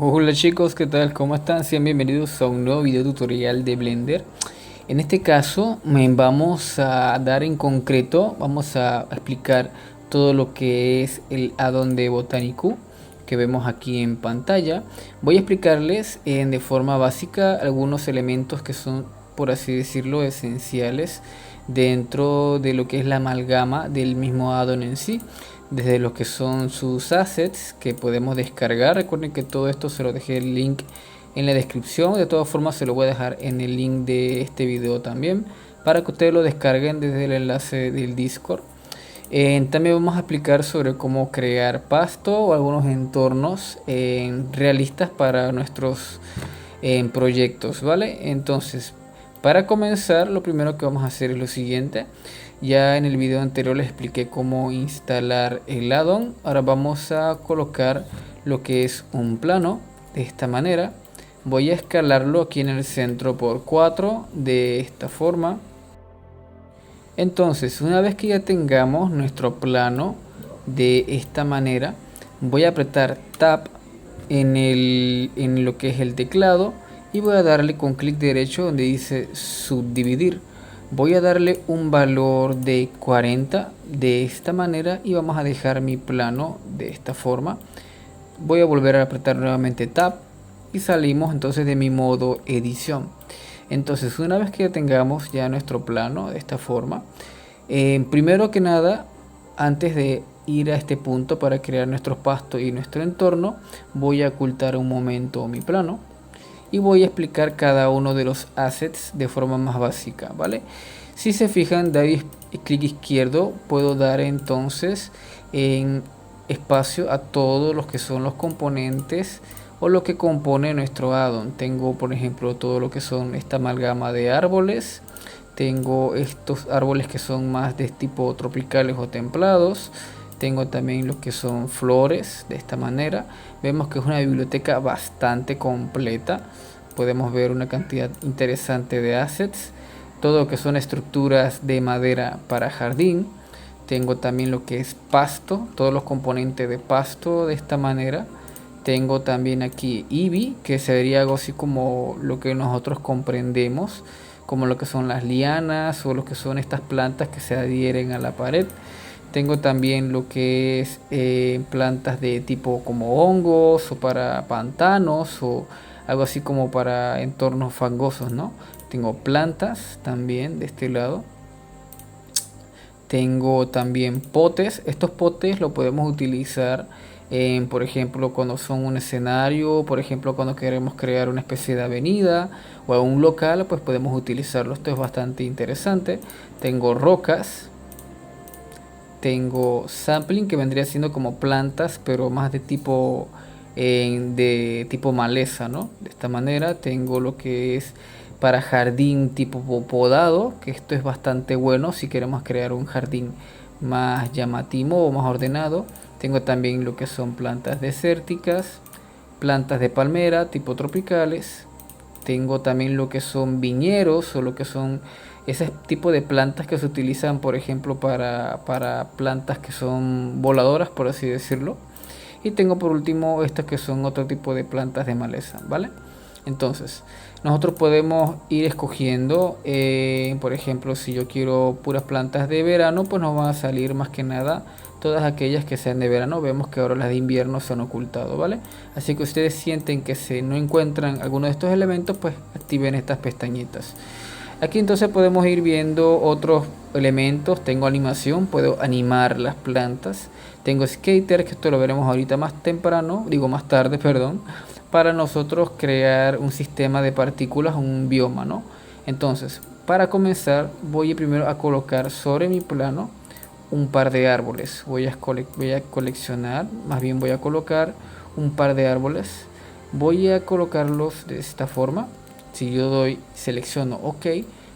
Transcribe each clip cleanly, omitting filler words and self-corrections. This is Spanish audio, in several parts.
Hola chicos, ¿qué tal? ¿Cómo están? Sean bienvenidos a un nuevo video tutorial de Blender. En este caso vamos a dar en concreto, vamos a explicar todo lo que es el addon de Botanicú que vemos aquí en pantalla. Voy a explicarles de forma básica algunos elementos que son, por así decirlo, esenciales dentro de lo que es la amalgama del mismo addon en sí, desde lo que son sus assets que podemos descargar. Recuerden que todo esto se lo dejé el link en la descripción. De todas formas se lo voy a dejar en el link de este video también, para que ustedes lo descarguen desde el enlace del Discord. También vamos a explicar sobre cómo crear pasto o algunos entornos realistas para nuestros proyectos, ¿vale? Entonces, para comenzar, lo primero que vamos a hacer es lo siguiente. Ya en el video anterior les expliqué cómo instalar el addon. Ahora vamos a colocar lo que es un plano de esta manera. Voy a escalarlo aquí en el centro por 4 de esta forma. Entonces, una vez que ya tengamos nuestro plano de esta manera, voy a apretar Tab en lo que es el teclado y voy a darle con clic derecho donde dice subdividir. Voy a darle un valor de 40 de esta manera y vamos a dejar mi plano de esta forma. Voy a volver a apretar nuevamente Tab y salimos entonces de mi modo edición. Entonces, una vez que ya tengamos ya nuestro plano de esta forma, primero que nada, antes de ir a este punto para crear nuestro pasto y nuestro entorno, voy a ocultar un momento mi plano y voy a explicar cada uno de los assets de forma más básica, ¿vale? Si se fijan, doy clic izquierdo, puedo dar entonces en espacio a todos los que son los componentes o lo que compone nuestro addon. Tengo, por ejemplo, todo lo que son esta amalgama de árboles. Tengo estos árboles que son más de tipo tropicales o templados. Tengo también lo que son flores de esta manera. Vemos que es una biblioteca bastante completa. Podemos ver una cantidad interesante de assets. Todo lo que son estructuras de madera para jardín. Tengo también lo que es pasto, todos los componentes de pasto de esta manera. Tengo también aquí Eevee, que sería algo así como lo que nosotros comprendemos, como lo que son las lianas o lo que son estas plantas que se adhieren a la pared. Tengo también lo que es plantas de tipo como hongos o para pantanos o algo así como para entornos fangosos, ¿no? Tengo plantas también de este lado. Tengo también potes. Estos potes lo podemos utilizar por ejemplo, cuando son un escenario, por ejemplo, cuando queremos crear una especie de avenida o un local, pues podemos utilizarlo. Esto es bastante interesante. Tengo rocas. Tengo sampling, que vendría siendo como plantas, pero más de tipo maleza, ¿no? De esta manera tengo lo que es para jardín tipo podado, que esto es bastante bueno si queremos crear un jardín más llamativo o más ordenado. Tengo también lo que son plantas desérticas, plantas de palmera tipo tropicales. Tengo también lo que son viñeros o lo que son ese tipo de plantas que se utilizan, por ejemplo, para plantas que son voladoras, por así decirlo. Y tengo por último estas que son otro tipo de plantas de maleza, ¿vale? Entonces, nosotros podemos ir escogiendo, por ejemplo, si yo quiero puras plantas de verano, pues nos van a salir más que nada todas aquellas que sean de verano. Vemos que ahora las de invierno se han ocultado, ¿vale? Así que ustedes sienten que si no encuentran alguno de estos elementos, pues activen estas pestañitas. Aquí entonces podemos ir viendo otros elementos. Tengo animación, puedo animar las plantas. Tengo skater, que esto lo veremos ahorita más temprano, digo más tarde, perdón, para nosotros crear un sistema de partículas, un bioma, ¿no? Entonces, para comenzar, voy primero a colocar sobre mi plano un par de árboles. Voy a coleccionar, más bien voy a colocar un par de árboles. Voy a colocarlos de esta forma. Si yo selecciono OK,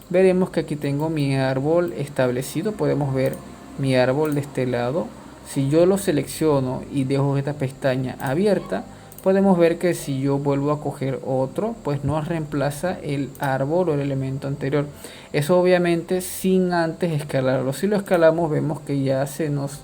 veremos que aquí tengo mi árbol establecido. Podemos ver mi árbol de este lado. Si yo lo selecciono y dejo esta pestaña abierta, podemos ver que si yo vuelvo a coger otro, pues no reemplaza el árbol o el elemento anterior. Eso obviamente sin antes escalarlo. Si lo escalamos, vemos que ya se nos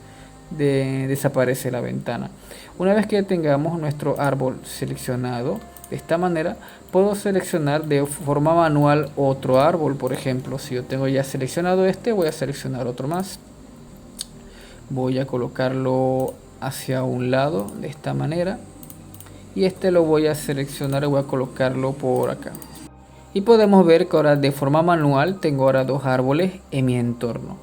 desaparece la ventana. Una vez que tengamos nuestro árbol seleccionado de esta manera, puedo seleccionar de forma manual otro árbol. Por ejemplo, si yo tengo ya seleccionado este, voy a seleccionar otro más. Voy a colocarlo hacia un lado de esta manera, y este lo voy a seleccionar y voy a colocarlo por acá. Y podemos ver que ahora de forma manual tengo ahora dos árboles en mi entorno.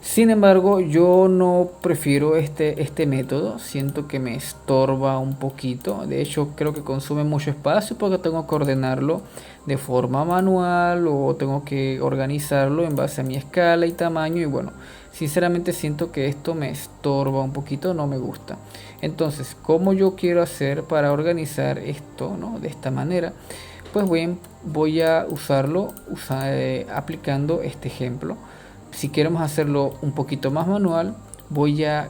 Sin embargo, yo no prefiero este método. Siento que me estorba un poquito. De hecho, creo que consume mucho espacio porque tengo que ordenarlo de forma manual o tengo que organizarlo en base a mi escala y tamaño. Y bueno, sinceramente siento que esto me estorba un poquito, no me gusta. Entonces, ¿cómo yo quiero hacer para organizar esto, ¿no? De esta manera? Pues voy a usarlo aplicando este ejemplo. Si queremos hacerlo un poquito más manual, voy a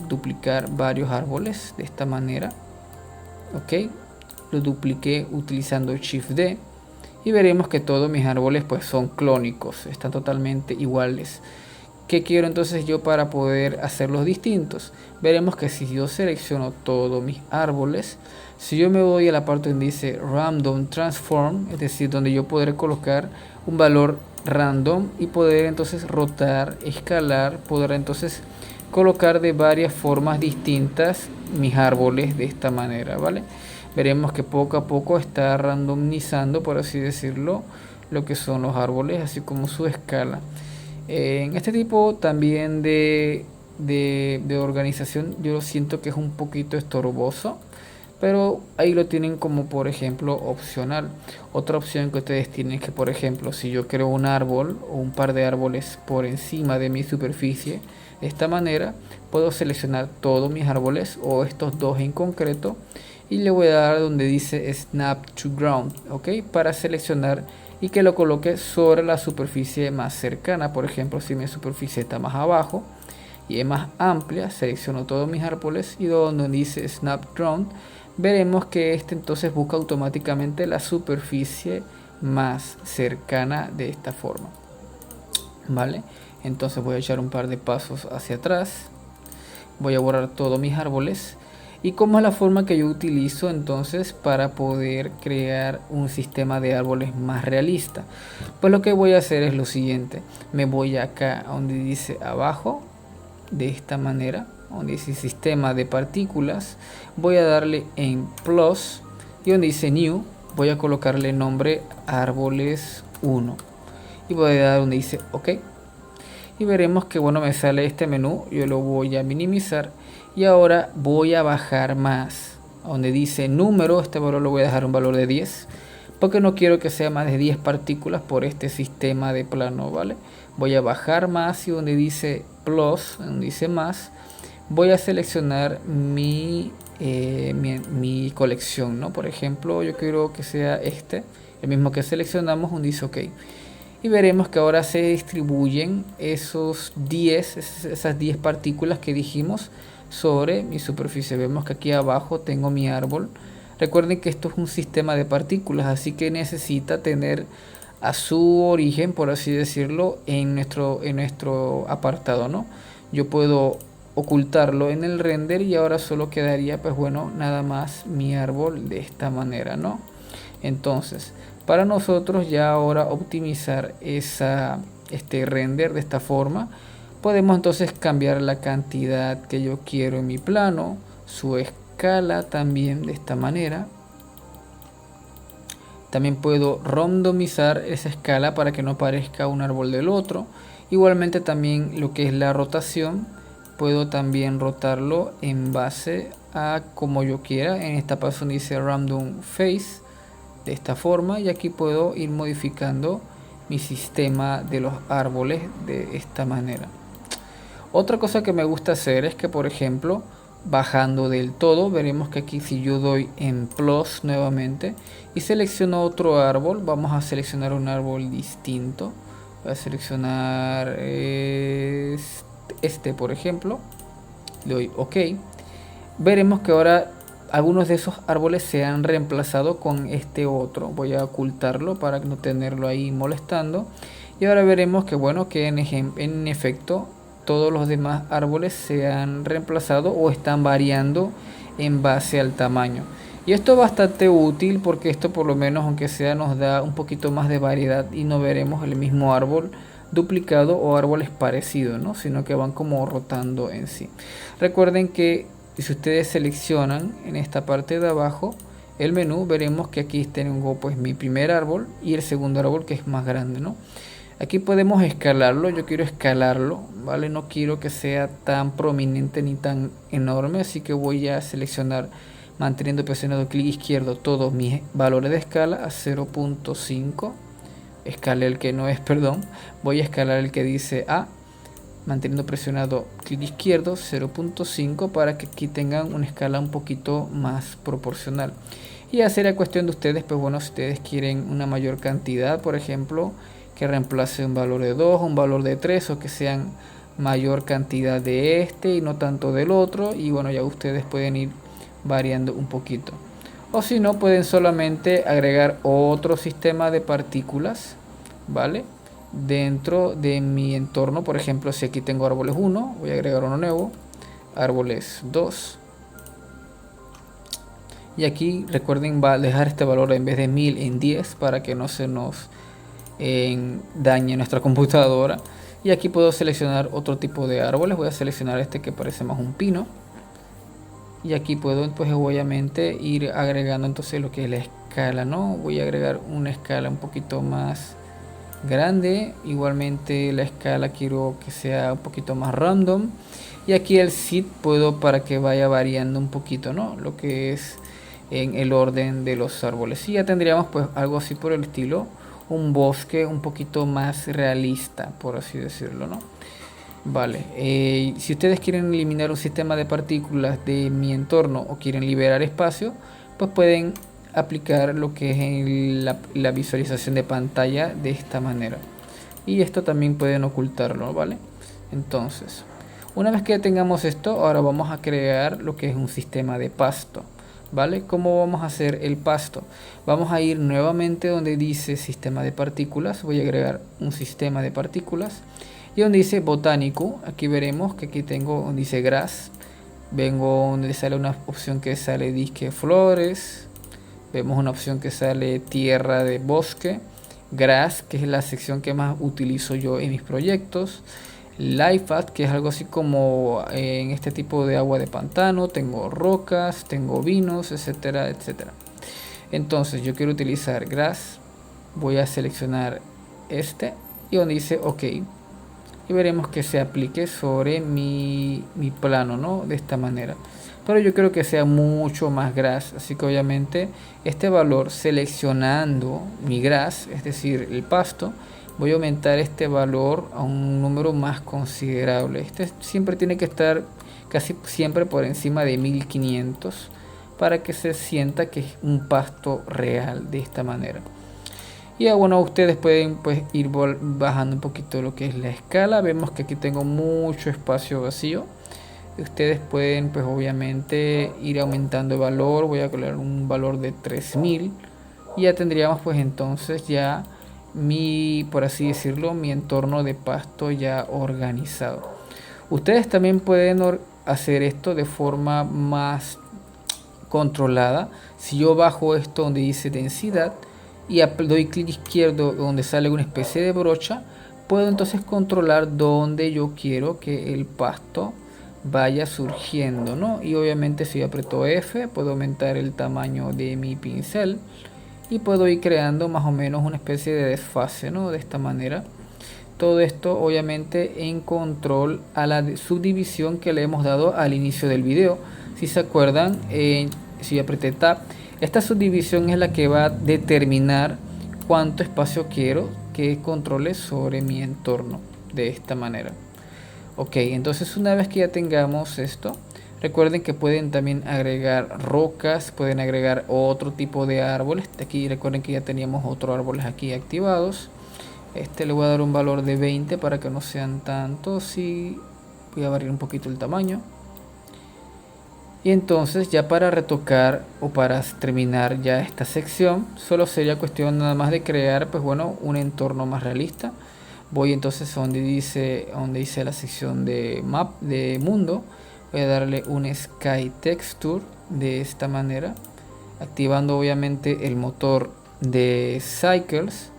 duplicar varios árboles de esta manera. Ok, lo dupliqué utilizando Shift D y veremos que todos mis árboles pues son clónicos, están totalmente iguales. ¿Qué quiero entonces yo para poder hacerlos distintos? Veremos que si yo selecciono todos mis árboles, si yo me voy a la parte donde dice Random Transform, es decir, donde yo podré colocar un valor random y poder entonces rotar, escalar, poder entonces colocar de varias formas distintas mis árboles de esta manera, ¿vale? Veremos que poco a poco está randomizando, por así decirlo, lo que son los árboles, así como su escala. En este tipo también de organización yo lo siento que es un poquito estorboso, pero ahí lo tienen como por ejemplo opcional. Otra opción que ustedes tienen es que, por ejemplo, si yo creo un árbol o un par de árboles por encima de mi superficie, de esta manera puedo seleccionar todos mis árboles o estos dos en concreto y le voy a dar donde dice Snap to Ground, ¿ok? Para seleccionar y que lo coloque sobre la superficie más cercana. Por ejemplo, si mi superficie está más abajo y es más amplia, selecciono todos mis árboles y donde dice Snap Ground, veremos que este entonces busca automáticamente la superficie más cercana de esta forma, ¿vale? Entonces voy a echar un par de pasos hacia atrás, voy a borrar todos mis árboles. ¿Y cómo es la forma que yo utilizo entonces para poder crear un sistema de árboles más realista? Pues lo que voy a hacer es lo siguiente. Me voy acá donde dice abajo, de esta manera, donde dice sistema de partículas. Voy a darle en plus y donde dice new, voy a colocarle nombre árboles 1. Y voy a dar donde dice OK. Y veremos que bueno, me sale este menú. Yo lo voy a minimizar. Y ahora voy a bajar más, donde dice número, este valor lo voy a dejar un valor de 10, porque no quiero que sea más de 10 partículas por este sistema de plano, ¿vale? Voy a bajar más y donde dice plus, donde dice más, voy a seleccionar mi colección, ¿no? Por ejemplo, yo quiero que sea el mismo que seleccionamos, donde dice OK. Y veremos que ahora se distribuyen esas 10 partículas que dijimos sobre mi superficie. Vemos que aquí abajo tengo mi árbol. Recuerden que esto es un sistema de partículas, así que necesita tener a su origen, por así decirlo, en nuestro apartado, ¿no? Yo puedo ocultarlo en el render y ahora solo quedaría, pues bueno, nada más mi árbol de esta manera, ¿no? Entonces, para nosotros ya ahora optimizar este render de esta forma, podemos entonces cambiar la cantidad que yo quiero en mi plano, su escala también de esta manera. También puedo randomizar esa escala para que no parezca un árbol del otro. Igualmente también lo que es la rotación, puedo también rotarlo en base a como yo quiera. En esta paso dice Random Face de esta forma y aquí puedo ir modificando mi sistema de los árboles de esta manera. Otra cosa que me gusta hacer es que, por ejemplo, bajando del todo, veremos que aquí si yo doy en plus nuevamente y selecciono otro árbol, vamos a seleccionar un árbol distinto. Voy a seleccionar por ejemplo, le doy OK. Veremos que ahora algunos de esos árboles se han reemplazado con este otro. Voy a ocultarlo para no tenerlo ahí molestando. Y ahora veremos que bueno, que en efecto todos los demás árboles se han reemplazado o están variando en base al tamaño. Y esto es bastante útil porque esto por lo menos, aunque sea, nos da un poquito más de variedad y no veremos el mismo árbol duplicado o árboles parecidos, ¿no? Sino que van como rotando en sí. Recuerden que si ustedes seleccionan en esta parte de abajo el menú, veremos que aquí tengo pues mi primer árbol y el segundo árbol, que es más grande, ¿no? Aquí podemos escalarlo, yo quiero escalarlo, ¿vale? No quiero que sea tan prominente ni tan enorme, así que voy a seleccionar, manteniendo presionado clic izquierdo, todos mis valores de escala a 0.5. Escale el que no es, perdón. Voy a escalar el que dice A, manteniendo presionado clic izquierdo 0.5, para que aquí tengan una escala un poquito más proporcional. Y ya sería cuestión de ustedes, pues bueno, si ustedes quieren una mayor cantidad, por ejemplo, que reemplace un valor de 2, un valor de 3, o que sean mayor cantidad de este y no tanto del otro. Y bueno, ya ustedes pueden ir variando un poquito. O si no, pueden solamente agregar otro sistema de partículas, ¿vale? Dentro de mi entorno. Por ejemplo, si aquí tengo árboles 1, voy a agregar uno nuevo, árboles 2. Y aquí recuerden, va a dejar este valor en vez de 1000 en 10 para que no se nos dañe nuestra computadora. Y aquí puedo seleccionar otro tipo de árboles. Voy a seleccionar este que parece más un pino. Y aquí puedo pues obviamente ir agregando entonces lo que es la escala, ¿no? Voy a agregar una escala un poquito más grande. Igualmente la escala quiero que sea un poquito más random. Y aquí el seed puedo para que vaya variando un poquito, ¿no? Lo que es en el orden de los árboles. Y ya tendríamos pues algo así por el estilo, un bosque un poquito más realista, por así decirlo, ¿no? Vale, si ustedes quieren eliminar un sistema de partículas de mi entorno o quieren liberar espacio, pues pueden aplicar lo que es la visualización de pantalla de esta manera. Y esto también pueden ocultarlo, ¿vale? Entonces, una vez que tengamos esto, ahora vamos a crear lo que es un sistema de pasto, ¿vale? ¿Cómo vamos a hacer el pasto? Vamos a ir nuevamente donde dice sistema de partículas. Voy a agregar un sistema de partículas. Y donde dice botánico, aquí veremos que aquí tengo donde dice grass. Vengo donde sale una opción que sale disque flores. Vemos una opción que sale tierra de bosque. Grass, que es la sección que más utilizo yo en mis proyectos. Lifeat, que es algo así como en este tipo de agua de pantano. Tengo rocas, tengo vinos, etcétera, etcétera. Entonces yo quiero utilizar grass. Voy a seleccionar este y donde dice OK. Y veremos que se aplique sobre mi plano, ¿no? De esta manera. Pero yo creo que sea mucho más grass, así que obviamente este valor, seleccionando mi grass, es decir, el pasto, voy a aumentar este valor a un número más considerable. Este siempre tiene que estar casi siempre por encima de 1500 para que se sienta que es un pasto real de esta manera. Y bueno, ustedes pueden pues ir bajando un poquito lo que es la escala. Vemos que aquí tengo mucho espacio vacío. Ustedes pueden pues obviamente ir aumentando el valor. Voy a colocar un valor de 3000. Y ya tendríamos pues entonces ya por así decirlo, mi entorno de pasto ya organizado. Ustedes también pueden hacer esto de forma más controlada. Si yo bajo esto donde dice densidad y doy clic izquierdo donde sale una especie de brocha, puedo entonces controlar dónde yo quiero que el pasto vaya surgiendo, ¿no? Y obviamente si aprieto F puedo aumentar el tamaño de mi pincel y puedo ir creando más o menos una especie de desfase, ¿no? De esta manera. Todo esto obviamente en control a la subdivisión que le hemos dado al inicio del video. Si se acuerdan, si apreté Tab, esta subdivisión es la que va a determinar cuánto espacio quiero que controle sobre mi entorno de esta manera. Ok, entonces una vez que ya tengamos esto, recuerden que pueden también agregar rocas, pueden agregar otro tipo de árboles. Aquí recuerden que ya teníamos otros árboles aquí activados. Este le voy a dar un valor de 20 para que no sean tantos y voy a variar un poquito el tamaño. Y entonces ya para retocar o para terminar ya esta sección, solo sería cuestión nada más de crear pues bueno un entorno más realista. Voy entonces a donde dice la sección de map de mundo. Voy a darle un sky texture de esta manera, activando obviamente el motor de Cycles.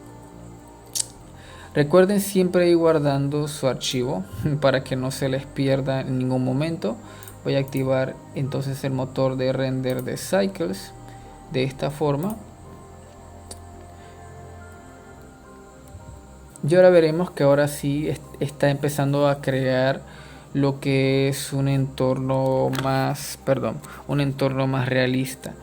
Recuerden siempre ir guardando su archivo para que no se les pierda en ningún momento. Voy a activar entonces el motor de render de Cycles de esta forma. Y ahora veremos que ahora sí está empezando a crear lo que es un entorno más, un entorno más realista.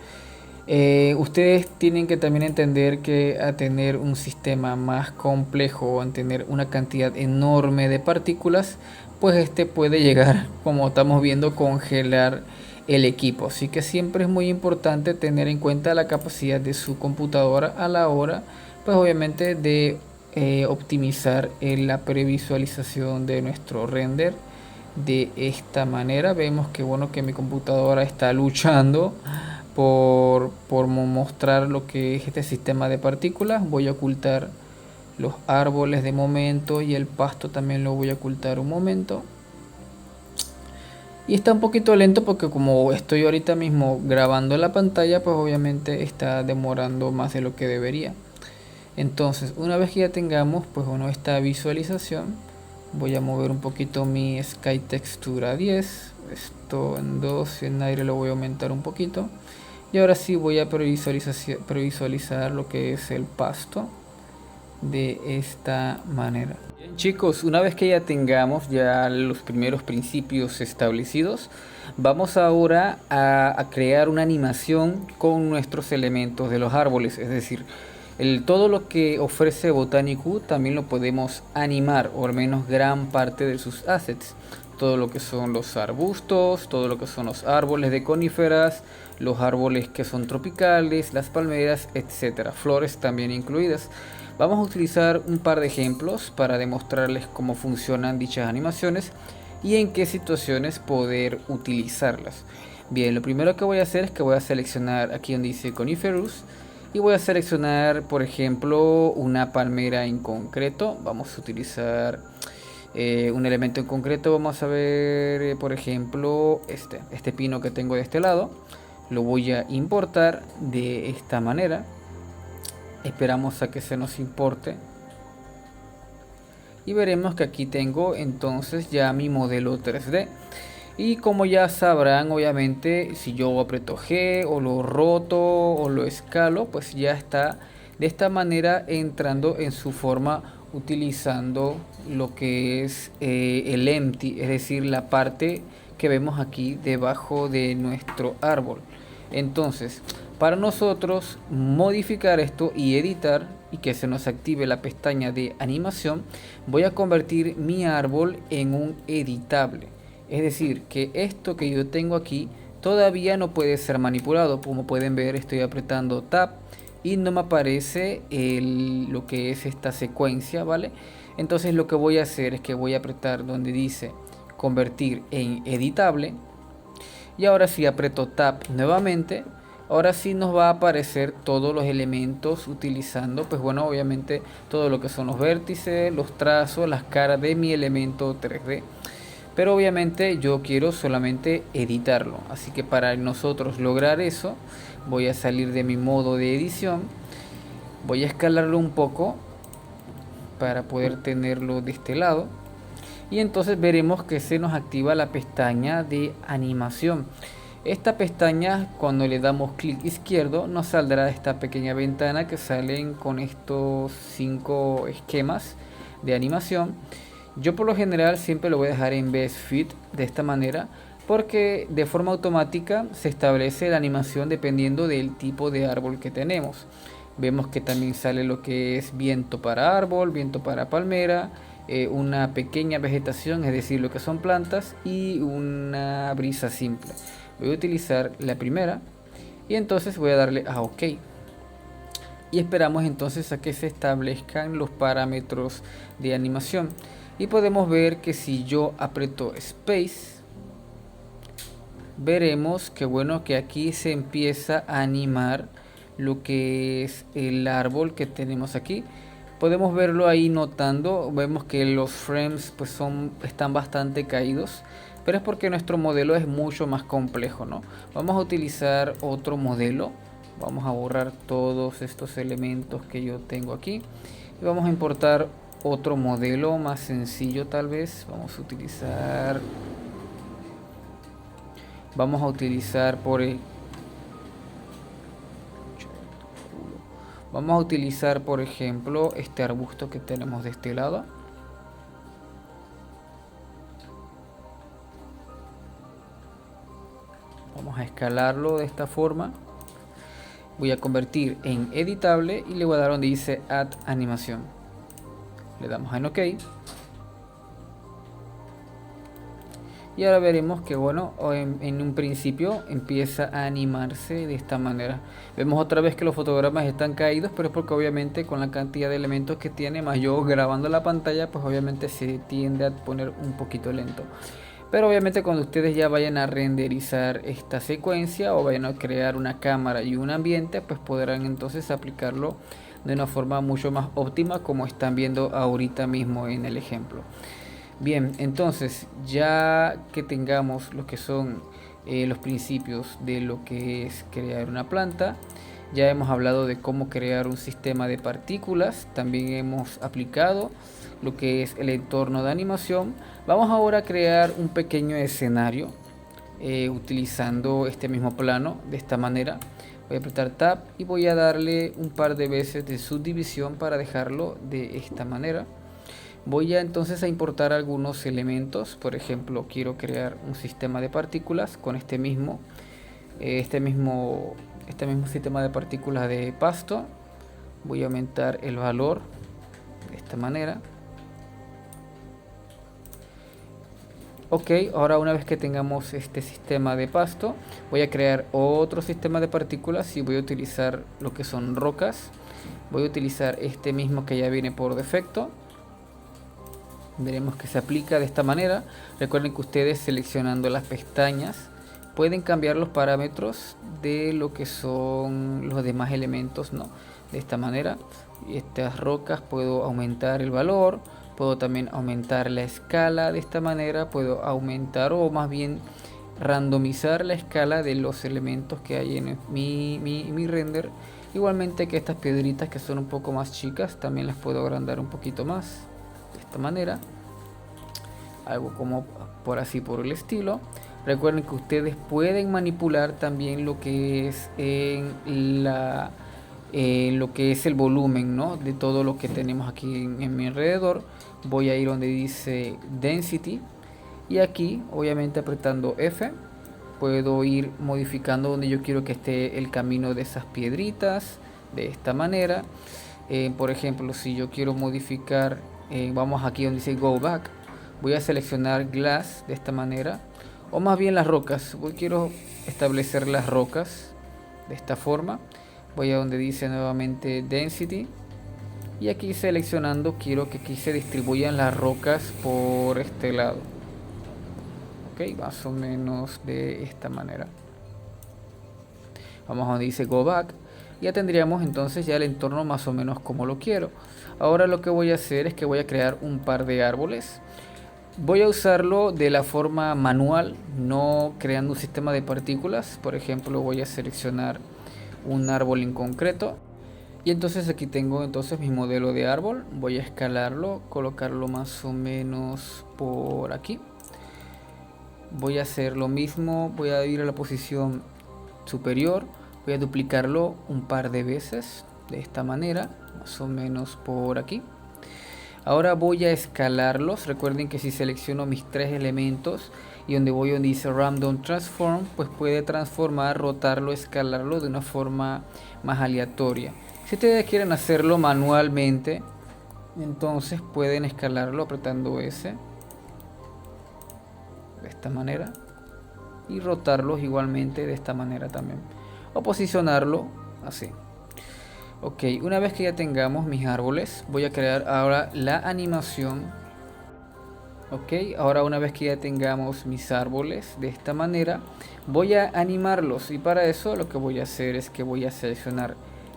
Ustedes tienen que también entender que a tener un sistema más complejo o a tener una cantidad enorme de partículas, pues este puede llegar, como estamos viendo, congelar el equipo. Así que siempre es muy importante tener en cuenta la capacidad de su computadora a la hora, pues obviamente de optimizar la previsualización de nuestro render. De esta manera vemos que bueno que mi computadora está luchando por mostrar lo que es este sistema de partículas. Voy a ocultar los árboles de momento y el pasto también lo voy a ocultar un momento. Y está un poquito lento porque como estoy ahorita mismo grabando la pantalla, pues obviamente está demorando más de lo que debería. Entonces, una vez que ya tengamos pues bueno esta visualización, voy a mover un poquito mi sky texture a 10, esto en 2 y en aire lo voy a aumentar un poquito. Y ahora sí voy a previsualizar lo que es el pasto de esta manera. Bien, chicos, una vez que ya tengamos ya los primeros principios establecidos, vamos ahora a crear una animación con nuestros elementos de los árboles, es decir, todo lo que ofrece Botaniq también lo podemos animar, o al menos gran parte de sus assets. Todo lo que son los arbustos, todo lo que son los árboles de coníferas, los árboles que son tropicales, las palmeras, etcétera, flores también incluidas. Vamos a utilizar un par de ejemplos para demostrarles cómo funcionan dichas animaciones y en qué situaciones poder utilizarlas. Bien, lo primero que voy a hacer es que voy a seleccionar aquí donde dice Coniferous y voy a seleccionar, por ejemplo, una palmera en concreto. Vamos a utilizar un elemento en concreto. Vamos a ver, por ejemplo, este pino que tengo de este lado. Lo voy a importar de esta manera. Esperamos a que se nos importe. Y veremos que aquí tengo entonces ya mi modelo 3D. Y como ya sabrán, obviamente, si yo aprieto G o lo roto o lo escalo, pues ya está de esta manera entrando en su forma utilizando lo que es el empty, es decir, la parte que vemos aquí debajo de nuestro árbol. Entonces, para nosotros modificar esto y editar y que se nos active la pestaña de animación, voy a convertir mi árbol en un editable. Es decir, que esto que yo tengo aquí todavía no puede ser manipulado. Como pueden ver, estoy apretando Tab y no me aparece lo que es esta secuencia, ¿vale? Entonces lo que voy a hacer es que voy a apretar donde dice convertir en editable. Y ahora si aprieto Tab nuevamente, ahora sí nos va a aparecer todos los elementos utilizando, pues bueno, obviamente todo lo que son los vértices, los trazos, las caras de mi elemento 3D. Pero obviamente yo quiero solamente editarlo, así que para nosotros lograr eso voy a salir de mi modo de edición, voy a escalarlo un poco para poder tenerlo de este lado y entonces veremos que se nos activa la pestaña de animación. Esta pestaña, cuando le damos clic izquierdo, nos saldrá esta pequeña ventana que salen con estos 5 esquemas de animación. Yo por lo general siempre lo voy a dejar en Best Fit de esta manera porque de forma automática se establece la animación dependiendo del tipo de árbol que tenemos. Vemos que también sale lo que es viento para árbol, viento para palmera, una pequeña vegetación, es decir, lo que son plantas y una brisa simple. Voy a utilizar la primera y entonces voy a darle a OK. Y esperamos entonces a que se establezcan los parámetros de animación. Y podemos ver que si yo aprieto Space, veremos que bueno que aquí se empieza a animar lo que es el árbol que tenemos aquí. Podemos verlo ahí notando, vemos que los frames pues están bastante caídos, pero es porque nuestro modelo es mucho más complejo, ¿no? Vamos a utilizar otro modelo, vamos a borrar todos estos elementos que yo tengo aquí y vamos a importar otro modelo más sencillo tal vez. Vamos a utilizar por ejemplo este arbusto que tenemos de este lado. Vamos a escalarlo de esta forma. Voy a convertir en editable y le voy a dar donde dice Add Animación. Le damos en OK. Y ahora veremos que bueno, en un principio empieza a animarse de esta manera. Vemos otra vez que los fotogramas están caídos, pero es porque obviamente con la cantidad de elementos que tiene, más yo grabando la pantalla, pues obviamente se tiende a poner un poquito lento. Pero obviamente cuando ustedes ya vayan a renderizar esta secuencia o vayan a crear una cámara y un ambiente, pues podrán entonces aplicarlo de una forma mucho más óptima, como están viendo ahorita mismo en el ejemplo. Bien, entonces ya que tengamos lo que son los principios de lo que es crear una planta, ya hemos hablado de cómo crear un sistema de partículas, también hemos aplicado lo que es el entorno de animación. Vamos ahora a crear un pequeño escenario utilizando este mismo plano de esta manera. Voy a apretar Tab y voy a darle un par de veces de subdivisión para dejarlo de esta manera. Voy a entonces a importar algunos elementos. Por ejemplo, quiero crear un sistema de partículas con este mismo sistema de partículas de pasto. Voy a aumentar el valor de esta manera. Ok, ahora una vez que tengamos este sistema de pasto, voy a crear otro sistema de partículas y voy a utilizar lo que son rocas. Voy a utilizar este mismo que ya viene por defecto. Veremos que se aplica de esta manera. Recuerden que ustedes seleccionando las pestañas pueden cambiar los parámetros de lo que son los demás elementos, ¿no? De esta manera, estas rocas puedo aumentar el valor, puedo también aumentar la escala de esta manera, puedo aumentar o más bien randomizar la escala de los elementos que hay en mi render. Igualmente que estas piedritas que son un poco más chicas también las puedo agrandar un poquito más de esta manera, algo como por así por el estilo. Recuerden que ustedes pueden manipular también lo que es lo que es el volumen, ¿no? De todo lo que tenemos aquí en mi alrededor. Voy a ir donde dice Density y aquí obviamente apretando F puedo ir modificando donde yo quiero que esté el camino de esas piedritas de esta manera. Por ejemplo, si yo quiero modificar, vamos aquí donde dice Go Back, voy a seleccionar Glass de esta manera, o más bien las rocas. Quiero establecer las rocas de esta forma. Voy a donde dice nuevamente Density y aquí seleccionando quiero que aquí se distribuyan las rocas por este lado. Ok, más o menos de esta manera. Vamos a donde dice Go Back. Ya tendríamos entonces ya el entorno más o menos como lo quiero. Ahora lo que voy a hacer es que voy a crear un par de árboles. Voy a usarlo de la forma manual, no creando un sistema de partículas. Por ejemplo, voy a seleccionar un árbol en concreto y entonces aquí tengo entonces mi modelo de árbol. Voy a escalarlo, colocarlo más o menos por aquí. Voy a hacer lo mismo, voy a ir a la posición superior, voy a duplicarlo un par de veces de esta manera, más o menos por aquí. Ahora voy a escalarlos. Recuerden que si selecciono mis tres elementos y donde dice Random Transform, pues puede transformar, rotarlo, escalarlo de una forma más aleatoria. Si ustedes quieren hacerlo manualmente, entonces pueden escalarlo apretando S de esta manera y rotarlos igualmente de esta manera también, o posicionarlo así. Ok, una vez que ya tengamos mis árboles, voy a crear ahora la animación. Ok, ahora una vez que ya tengamos mis árboles de esta manera, voy a animarlos y para eso lo que voy a hacer es que voy a seleccionar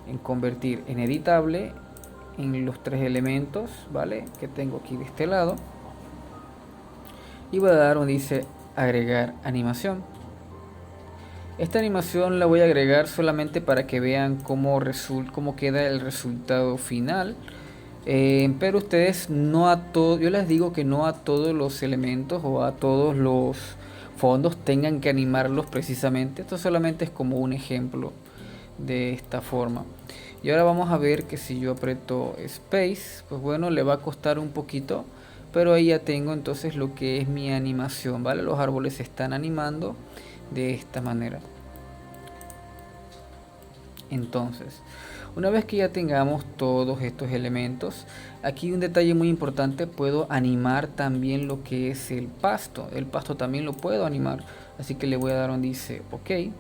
en convertir en editable en los tres elementos, ¿vale? Que tengo aquí de este lado. Y voy a dar donde dice agregar animación. Esta animación la voy a agregar solamente para que vean cómo queda el resultado final. Pero ustedes no a todos, yo les digo que no a todos los elementos o a todos los fondos tengan que animarlos precisamente. Esto solamente es como un ejemplo de esta forma. Y ahora vamos a ver que si yo aprieto Space, pues bueno, le va a costar un poquito, pero ahí ya tengo entonces lo que es mi animación, ¿vale? Los árboles se están animando de esta manera. Entonces, una vez que ya tengamos todos estos elementos, aquí un detalle muy importante, puedo animar también lo que es el pasto. El pasto también lo puedo animar, así que le voy a dar donde dice OK.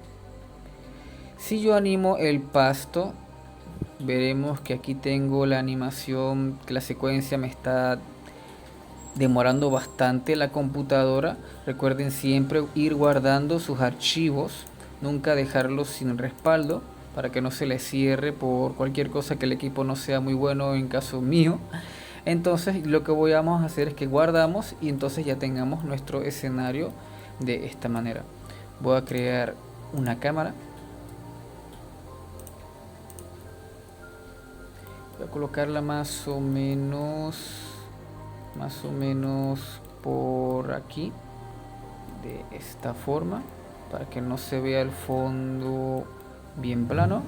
Si yo animo el pasto, veremos que aquí tengo la animación, que la secuencia me está demorando bastante la computadora. Recuerden siempre ir guardando sus archivos, nunca dejarlos sin respaldo para que no se les cierre por cualquier cosa que el equipo no sea muy bueno, en caso mío. Entonces lo que vamos a hacer es que guardamos y entonces ya tengamos nuestro escenario de esta manera. Voy a crear una cámara. Voy a colocarla más o menos por aquí, de esta forma, para que no se vea el fondo bien plano.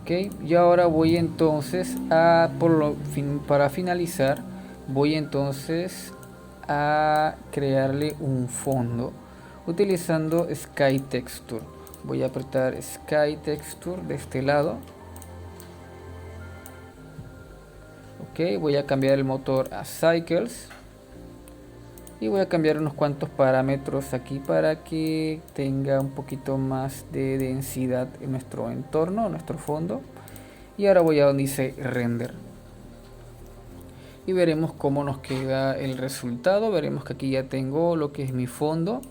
Ok, y ahora voy entonces a, para finalizar, voy entonces a crearle un fondo utilizando Sky Texture. Voy a apretar Sky Texture de este lado. Ok, voy a cambiar el motor a Cycles. Y voy a cambiar unos cuantos parámetros aquí para que tenga un poquito más de densidad en nuestro entorno, en nuestro fondo. Y ahora voy a donde dice Render. Y veremos cómo nos queda el resultado. Veremos que aquí ya tengo lo que es mi fondo.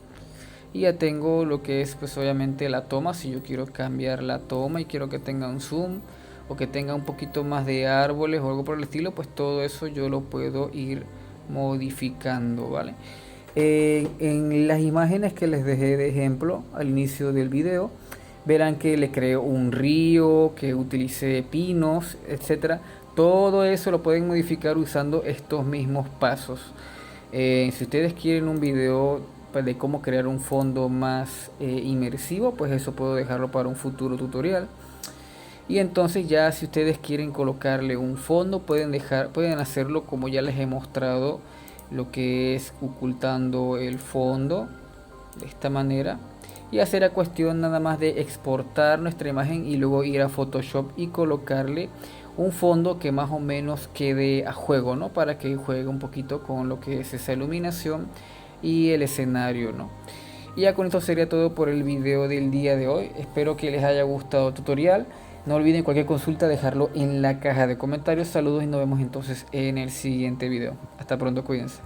Y ya tengo lo que es pues obviamente la toma. Si yo quiero cambiar la toma y quiero que tenga un zoom o que tenga un poquito más de árboles o algo por el estilo, pues todo eso yo lo puedo ir modificando, ¿vale? En las imágenes que les dejé de ejemplo al inicio del video, verán que le creo un río, que utilicé pinos, etcétera. Todo eso lo pueden modificar usando estos mismos pasos. Si ustedes quieren un video pues, de cómo crear un fondo más inmersivo, pues eso puedo dejarlo para un futuro tutorial. Y entonces ya si ustedes quieren colocarle un fondo, pueden hacerlo como ya les he mostrado, lo que es ocultando el fondo de esta manera. Y hacer a cuestión nada más de exportar nuestra imagen y luego ir a Photoshop y colocarle un fondo que más o menos quede a juego, ¿no? Para que juegue un poquito con lo que es esa iluminación y el escenario, ¿no? Y ya con esto sería todo por el video del día de hoy. Espero que les haya gustado el tutorial. No olviden cualquier consulta dejarlo en la caja de comentarios. Saludos y nos vemos entonces en el siguiente video. Hasta pronto, cuídense.